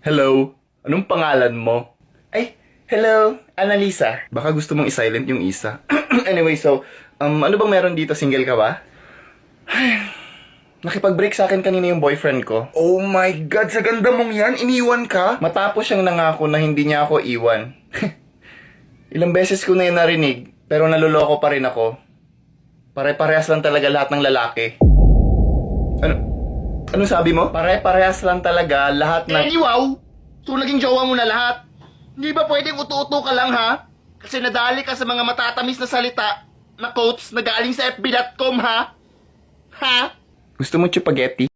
Hello? Anong pangalan mo? Ay, hello, Annalisa. Baka gusto mong i-silent yung isa. Anyway, so, ano bang meron dito? Single ka ba? Nakipag-break sa akin kanina yung boyfriend ko. Oh my God, sa ganda mong yan, iniwan ka? Matapos siyang nangako na hindi niya ako iwan. Ilang beses ko na yun narinig, pero naluloko pa rin ako. Pare-parehas lang talaga lahat ng lalaki. Anong sabi mo? Pare-parehas lang talaga lahat ng... Wow! So naging jowa mo na lahat? Hindi ba pwedeng uto-uto ka lang ha? Kasi nadali ka sa mga matatamis na salita na quotes na galing sa fb.com ha? Ha? Gusto mo spaghetti?